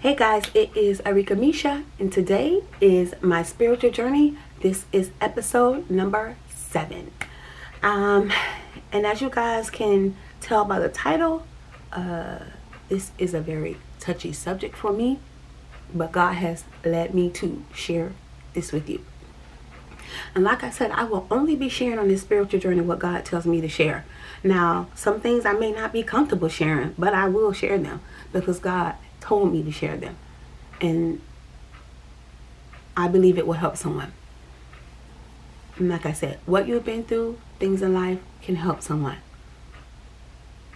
Hey guys, it is Arika Misha, and today is my spiritual journey. This is episode number 7. And as you guys can tell by the title, this is a very touchy subject for me, but God has led me to share this with you. And like I said, I will only be sharing on this spiritual journey what God tells me to share. Now, some things I may not be comfortable sharing, but I will share them because God told me to share them. And I believe it will help someone. And like I said, what you've been through, things in life can help someone.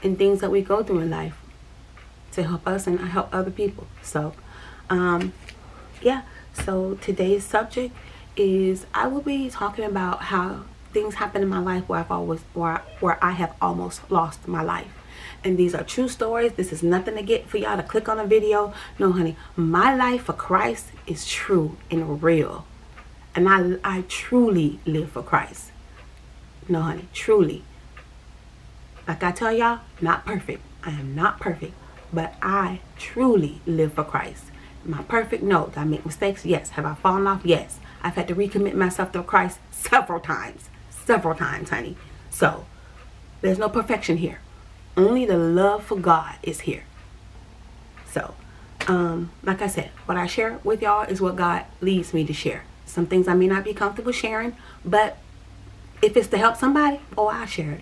And things that we go through in life to help us and help other people. So, So today's subject is I will be talking about how things happen in my life where I have almost lost my life. And these are true stories. This is nothing to get for y'all to click on a video. No, honey, my life for Christ is true and real. And I truly live for Christ. No, honey, truly. Like I tell y'all, not perfect. I am not perfect. But I truly live for Christ. Am I perfect? No. Do I make mistakes? Yes. Have I fallen off? Yes. I've had to recommit myself to Christ several times. Several times, honey. So, there's no perfection here. Only the love for God is here. So, like I said, what I share with y'all is what God leads me to share. Some things I may not be comfortable sharing, but if it's to help somebody, I share it.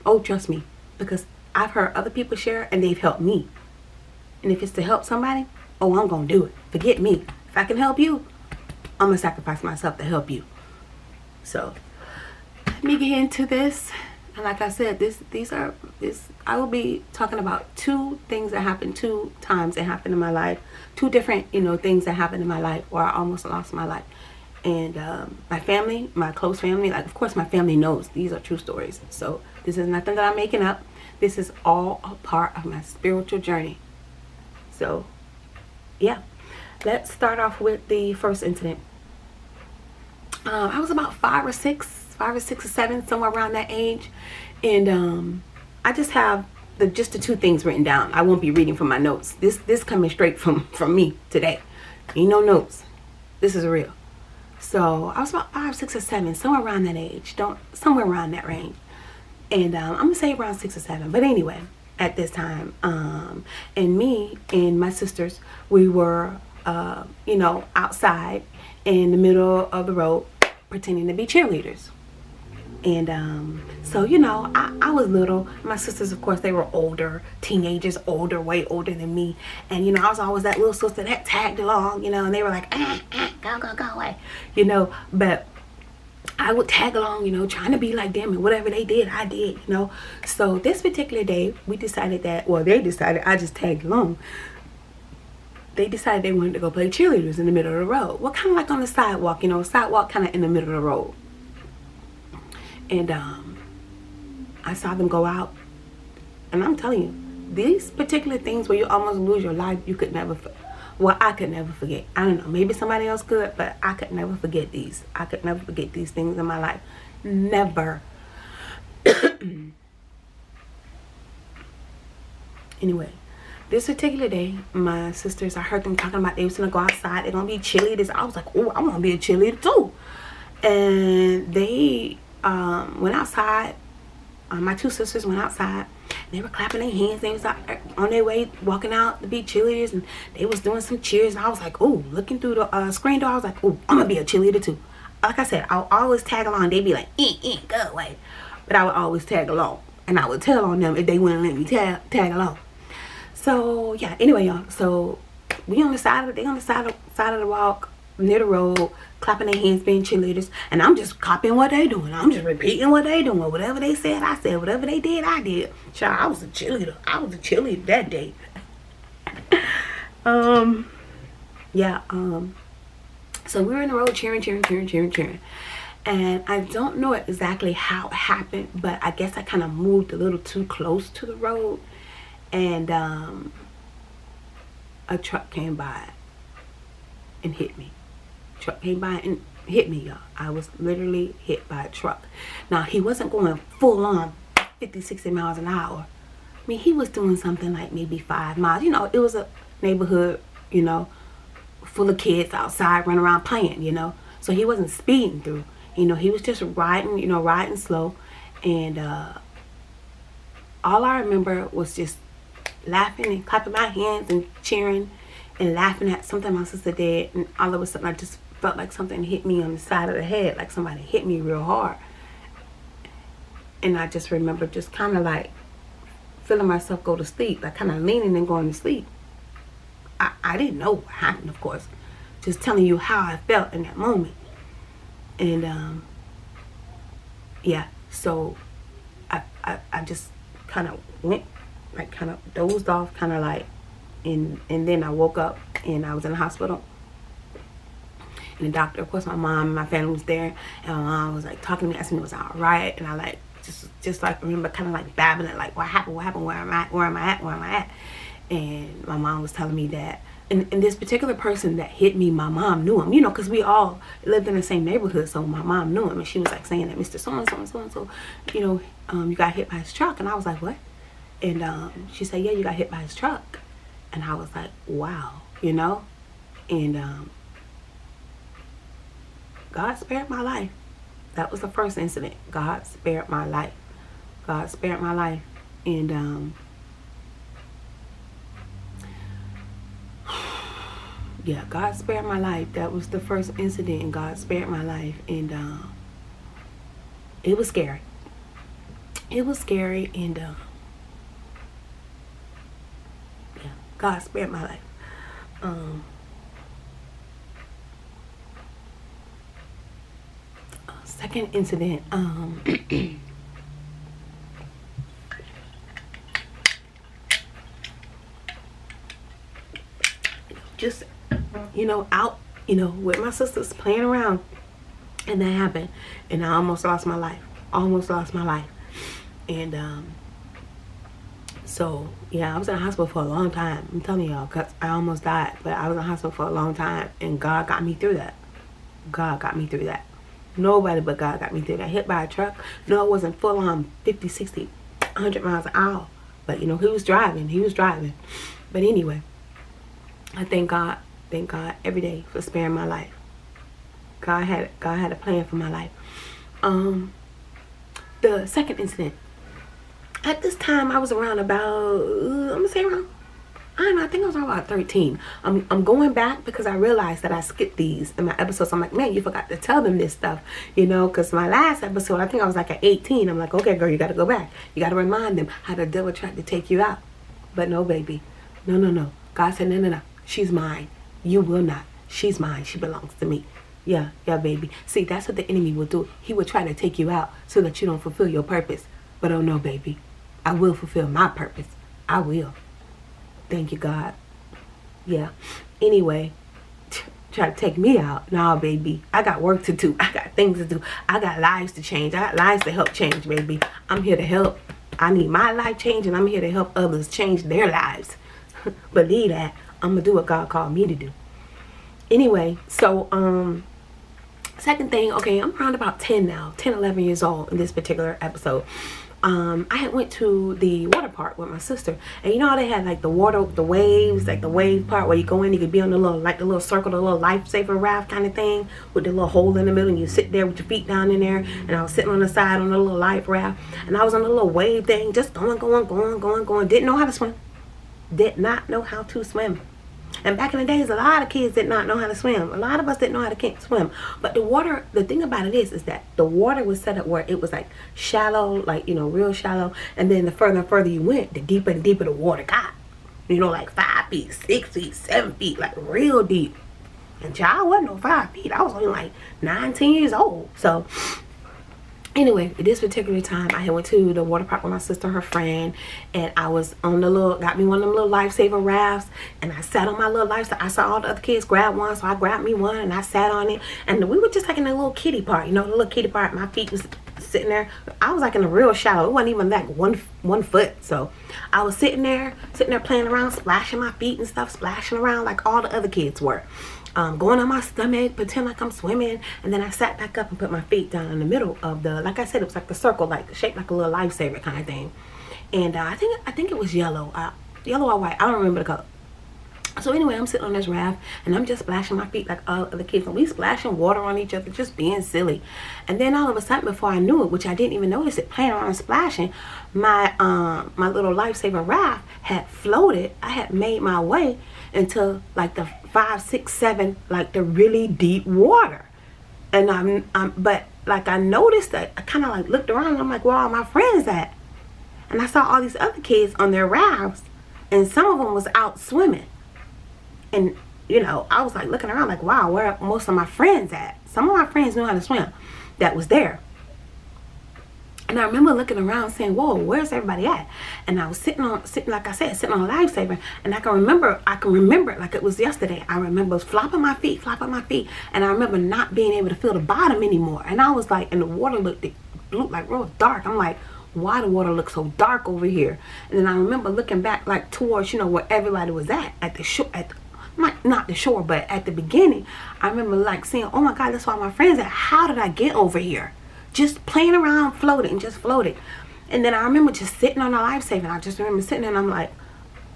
Oh, trust me, because I've heard other people share and they've helped me. And if it's to help somebody, I'm going to do it. Forget me. If I can help you, I'm going to sacrifice myself to help you. So, let me get into this. And like I said, I will be talking about 2 things that happened, 2 times that happened in my life. 2 different, things that happened in my life where I almost lost my life. And my family, my close family, of course my family knows these are true stories. So this is nothing that I'm making up. This is all a part of my spiritual journey. So, yeah. Let's start off with the first incident. I was about 5 or 6 or 7, somewhere around that age. And I just have the 2 things written down. I won't be reading from my notes. This coming straight from me today. Ain't no notes. This is real. So I was about 5, 6, or 7, somewhere around that age. Somewhere around that range. And I'm gonna say around 6 or 7. But anyway, at this time, and me and my sisters, we were outside in the middle of the road pretending to be cheerleaders. And so I was little. My sisters, of course, they were older, teenagers, way older than me. And I was always that little sister that tagged along, and they were like, go away, but I would tag along, trying to be like them, and whatever they did, I did, So this particular day, we decided they decided, I just tagged along. They decided they wanted to go play cheerleaders in the middle of the road. Well, kind of like on the sidewalk, sidewalk kind of in the middle of the road. And I saw them go out. And I'm telling you, these particular things where you almost lose your life, I could never forget. I don't know, maybe somebody else could, but I could never forget these. I could never forget these things in my life. Never. Anyway. This particular day, my sisters, I heard them talking about they was going to go outside. They're going to be cheerleaders. I was like, I want to be a cheerleader too. And they went outside. My 2 sisters went outside. They were clapping their hands. They was on their way walking out to be cheerleaders. And they was doing some cheers. And I was like, looking through the screen door. I was like, I'm going to be a cheerleader too. Like I said, I'll always tag along. They'd be like, go away. But I would always tag along. And I would tell on them if they wouldn't let me tag along. So yeah, anyway, y'all. So they on the side of the walk near the road, clapping their hands, being cheerleaders, and I'm just copying what they doing. I'm just repeating what they doing. Whatever they said, I said. Whatever they did, I did. Child, I was a cheerleader. That day. So we were in the road cheering. And I don't know exactly how it happened, but I guess I kind of moved a little too close to the road. And a truck came by and hit me. Y'all. I was literally hit by a truck. Now, he wasn't going full on 50, 60 miles an hour. I mean, he was doing something like maybe 5 miles. It was a neighborhood you know, full of kids outside running around playing, you know. So he wasn't speeding through, you know, he was just riding, you know, riding slow. And all I remember was just laughing and clapping my hands and cheering and laughing at something my sister did. And all of a sudden I just felt like something hit me on the side of the head, like somebody hit me real hard. And I just remember just kind of like feeling myself go to sleep, like kind of leaning and going to sleep. I didn't know what happened, of course. Just telling you how I felt in that moment. And yeah, so I just kind of went, like kind of dozed off, kind of like, and then I woke up and I was in the hospital. And the doctor, of course, my mom and my family was there, and my mom was like talking to me, asking me was I all right, and I like just like remember kind of like babbling, like what happened, where am I at. And my mom was telling me that, and this particular person that hit me, my mom knew him, you know, because we all lived in the same neighborhood, so my mom knew him. And she was like saying that Mr. So-and-so, you know, you got hit by his truck. And I was like, what? And she said, yeah, you got hit by his truck. And I was like, wow, you know. And God spared my life. That was the first incident. God spared my life. God spared my life. And yeah, God spared my life. That was the first incident, and God spared my life. And it was scary. It was scary. And yeah, God spared my life. Second incident, just, you know, out, you know, with my sisters playing around, and that happened, and I almost lost my life. And so yeah, I was in the hospital for a long time. I'm telling y'all, cause I almost died, but I was in the hospital for a long time, and God got me through that. Nobody but God got me through that. Hit by a truck. No, it wasn't full on 50, 60, 100 miles an hour. But, you know, he was driving. But anyway, I thank God every day for sparing my life. God had a plan for my life. The second incident. At this time, I was around about, I'm going to say around, I don't know, I think I was around about 13. I'm going back because I realized that I skipped these in my episodes. I'm like, man, you forgot to tell them this stuff, you know, because my last episode, I think I was like at 18. I'm like, okay, girl, you got to go back. You got to remind them how the devil tried to take you out. But no, baby. No. God said, no. She's mine. You will not. She's mine. She belongs to me. Yeah, baby. See, that's what the enemy will do. He will try to take you out so that you don't fulfill your purpose. But oh no, baby. I will fulfill my purpose. I will. Thank you, God. Yeah. Anyway, try to take me out. Nah, baby. I got work to do. I got things to do. I got lives to change. I got lives to help change, baby. I'm here to help. I need my life change, and I'm here to help others change their lives. Believe that. I'm going to do what God called me to do. Anyway, so, second thing, okay, I'm around about 10 now. 10, 11 years old in this particular episode. I had went to the water park with my sister, and you know how they had like the waves, like the wave part where you go in, you could be on the little circle, the little lifesaver raft kind of thing with the little hole in the middle, and you sit there with your feet down in there. And I was sitting on the side on the little life raft, and I was on the little wave thing, just going. Didn't know how to swim. Did not know how to swim. And back in the days, a lot of kids did not know how to swim. A lot of us didn't know how to swim. But the water, the thing about it is that the water was set up where it was like shallow, like, you know, real shallow. And then the further and further you went, the deeper and deeper the water got. You know, like 5 feet, 6 feet, 7 feet, like real deep. And child, I wasn't no 5 feet. I was only like 19 years old. So anyway, at this particular time, I had went to the water park with my sister and her friend, and I was on got me one of them little lifesaver rafts, and I sat on my little lifesaver. I saw all the other kids grab one, so I grabbed me one, and I sat on it, and we were just like in a little kiddie part, you know, the little kiddie part. My feet was sitting there. I was like in a real shallow. It wasn't even like one foot. So I was sitting there playing around, splashing my feet and stuff, splashing around like all the other kids were. Going on my stomach, pretend like I'm swimming, and then I sat back up and put my feet down in the middle of the, like I said, it was like the circle, like shaped like a little lifesaver kind of thing. And I think it was yellow or white. I don't remember the color. So anyway, I'm sitting on this raft and I'm just splashing my feet like all other kids, and we splashing water on each other, just being silly. And then all of a sudden, before I knew it, which I didn't even notice it, playing around and splashing, my little lifesaver raft had floated. I had made my way into like the 5, 6, 7, like the really deep water. And but like I noticed that I kind of like looked around and I'm like, where are all my friends at? And I saw all these other kids on their rafts, and some of them was out swimming. And, you know, I was like looking around like, wow, where are most of my friends at? Some of my friends knew how to swim that was there. And I remember looking around saying, whoa, where's everybody at? And I was sitting like I said, sitting on a lifesaver. And I can remember it like it was yesterday. I remember flopping my feet. And I remember not being able to feel the bottom anymore. And I was like, and the water looked like real dark. I'm like, why the water looks so dark over here? And then I remember looking back like towards, you know, where everybody was at the shore, not the shore, but at the beginning. I remember like saying, oh my God, that's why my friends at. How did I get over here? Just playing around, floating. And then I remember just sitting on a lifesaver. I just remember sitting there and I'm like,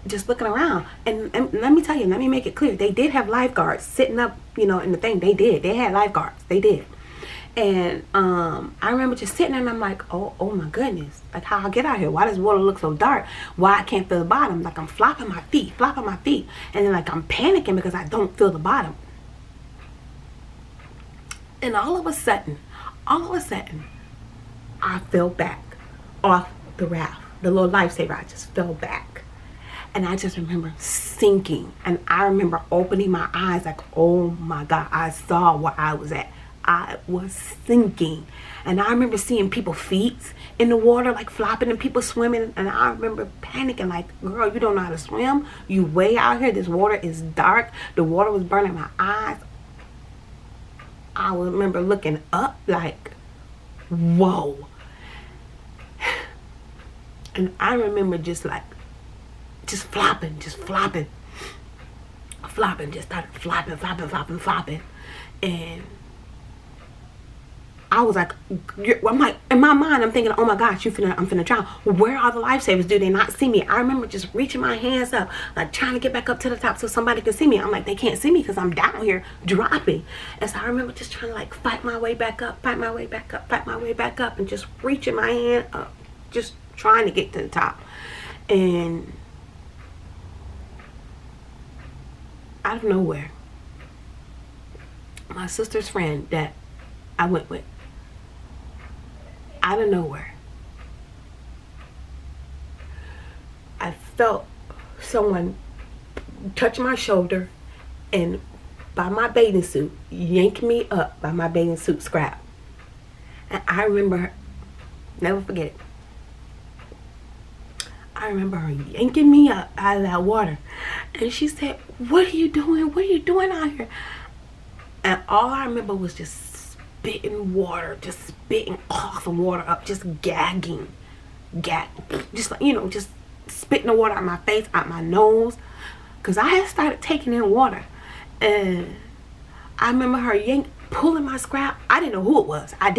just looking around. And let me tell you, let me make it clear. They did have lifeguards sitting up, you know, in the thing. They did. They had lifeguards. They did. And I remember just sitting there and I'm like, oh my goodness. Like, how I get out here? Why does water look so dark? Why I can't feel the bottom? Like, I'm flopping my feet. And then like I'm panicking because I don't feel the bottom. And all of a sudden, I fell back off the raft. The little lifesaver, I just fell back. And I just remember sinking. And I remember opening my eyes like, oh my God, I saw where I was at. I was sinking. And I remember seeing people's feet in the water, like flopping, and people swimming. And I remember panicking like, girl, you don't know how to swim. You way out here. This water is dark. The water was burning my eyes. I remember looking up like, whoa. And I remember just flopping. Just started flopping. And I was like, I'm like, in my mind, I'm thinking, oh my gosh, I'm finna drown. Where are the lifesavers? Do they not see me? I remember just reaching my hands up, like trying to get back up to the top so somebody can see me. I'm like, they can't see me because I'm down here dropping. And so I remember just trying to like fight my way back up, and just reaching my hand up, just trying to get to the top. And out of nowhere, my sister's friend that I went with, out of nowhere, I felt someone touch my shoulder and by my bathing suit, yank me up by my bathing suit scrap. And I remember, never forget it, I remember her yanking me up out of that water. And she said, what are you doing? What are you doing out here? And all I remember was just spitting water, just spitting coughing water up, just gagging, just like, you know, just spitting the water out my face, out my nose, because I had started taking in water. And I remember her pulling my scrap. I didn't know who it was. I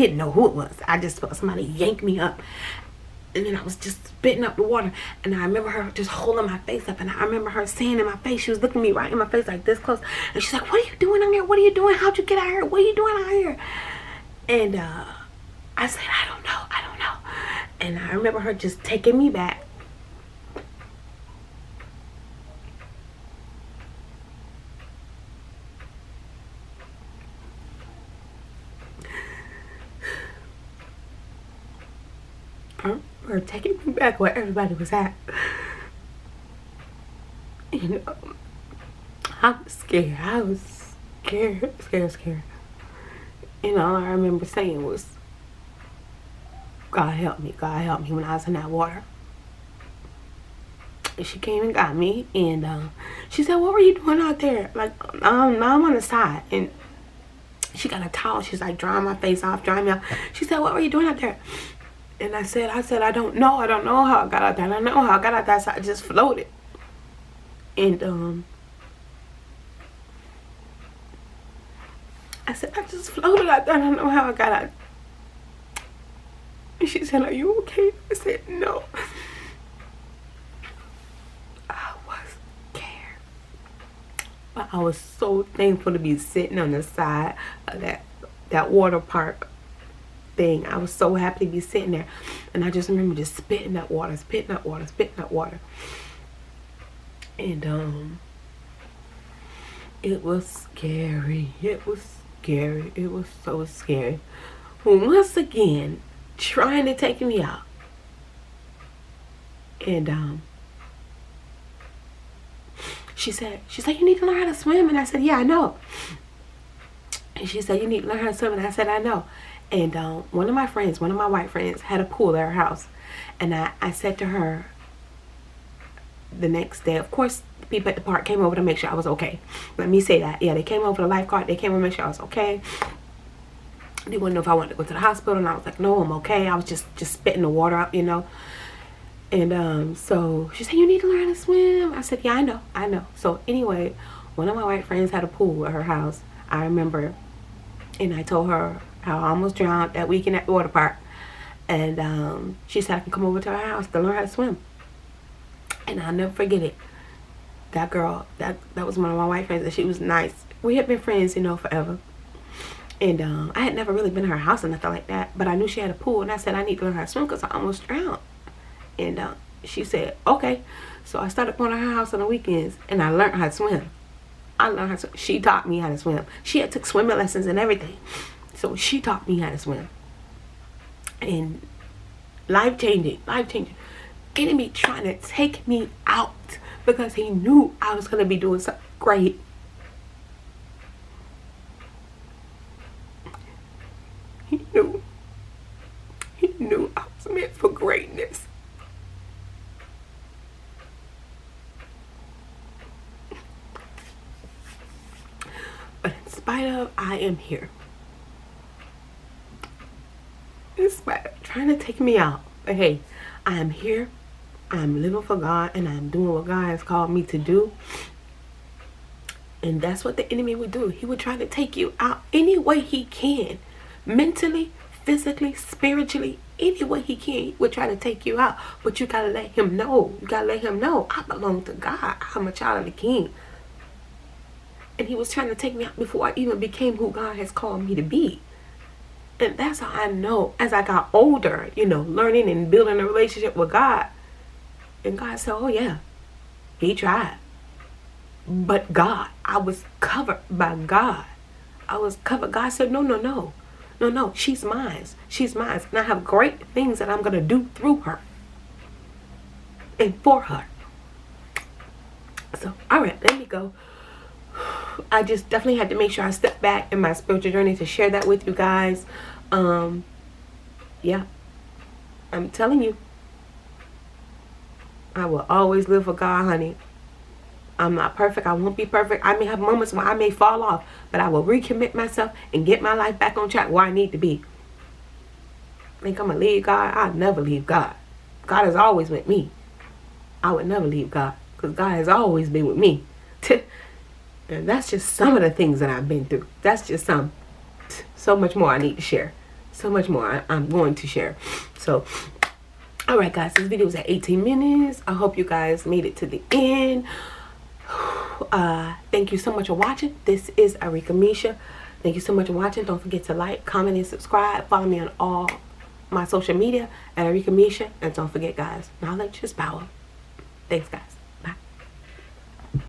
just felt somebody yank me up. And then I was just spitting up the water. And I remember her just holding my face up. And I remember her saying in my face, she was looking me right in my face like this close. And she's like, what are you doing out here? What are you doing? How'd you get out here? What are you doing out here? And I said, I don't know. And I remember her just taking me back. Or taking me back where everybody was at. You know, I was scared. And all I remember saying was, God help me when I was in that water. And she came and got me, and she said, what were you doing out there? Like, I'm on the side. And she got a towel. She's like drying my face off, drying me off. She said, what were you doing out there? And I said, I don't know how I got out there. And I know how I got out there, so I just floated. And I said, I just floated out there. I don't know how I got out. And she said, are you okay? I said, no. I was scared. But I was so thankful to be sitting on the side of that water park thing. I was so happy to be sitting there. And I just remember just spitting that water, spitting that water, spitting that water. And it was scary. It was scary. It was so scary. Once again, trying to take me out. And she said, you need to learn how to swim. And I said, yeah, I know. And she said, you need to learn how to swim. And I said, I know. And one of my white friends, had a pool at her house. And I said to her the next day, of course, people at the park came over to make sure I was okay. Let me say that. Yeah, they came over, the lifeguard, they came over to make sure I was okay. They wanted to know if I wanted to go to the hospital. And I was like, no, I'm okay. I was just spitting the water out, you know. And so she said, you need to learn how to swim. I said, yeah, I know. So anyway, one of my white friends had a pool at her house. I remember, and I told her how I almost drowned that weekend at the water park. And she said I can come over to her house to learn how to swim. And I'll never forget it. That girl, that was one of my white friends, and she was nice. We had been friends, you know, forever. And I had never really been to her house or nothing like that. But I knew she had a pool, and I said I need to learn how to swim because I almost drowned. And she said, okay. So I started going to her house on the weekends, and I learned how to swim. She taught me how to swim. She had took swimming lessons and everything. So she taught me how to swim. And life-changing. Enemy trying to take me out because he knew I was going to be doing something great. He knew I was meant for greatness. But in spite of, I am here. In spite of trying to take me out. But hey, I am here. I'm living for God, and I'm doing what God has called me to do. And that's what the enemy would do. He would try to take you out any way he can. Mentally, physically, spiritually, any way he can, he would try to take you out. But you got to let him know. You got to let him know, I belong to God. I'm a child of the King. And he was trying to take me out before I even became who God has called me to be. And that's how I know, as I got older, you know, learning and building a relationship with God. And God said, oh yeah, he tried. But God, I was covered by God. I was covered. God said, no, she's mine. She's mine. And I have great things that I'm going to do through her and for her. So, all right, let me go. I just definitely had to make sure I stepped back in my spiritual journey to share that with you guys. Yeah, I'm telling you, I will always live for God, honey. I'm not perfect. I won't be perfect. I may have moments where I may fall off, but I will recommit myself and get my life back on track where I need to be. Think I'm going to leave God? I'll never leave God. God is always with me. I would never leave God because God has always been with me. And that's just some of the things that I've been through. That's just some. So much more I need to share. So much more I'm going to share. So, all right, guys. This video is at 18 minutes. I hope you guys made it to the end. Thank you so much for watching. This is Arika Misha. Thank you so much for watching. Don't forget to like, comment, and subscribe. Follow me on all my social media at Arika Misha. And don't forget, guys, knowledge is power. Thanks, guys.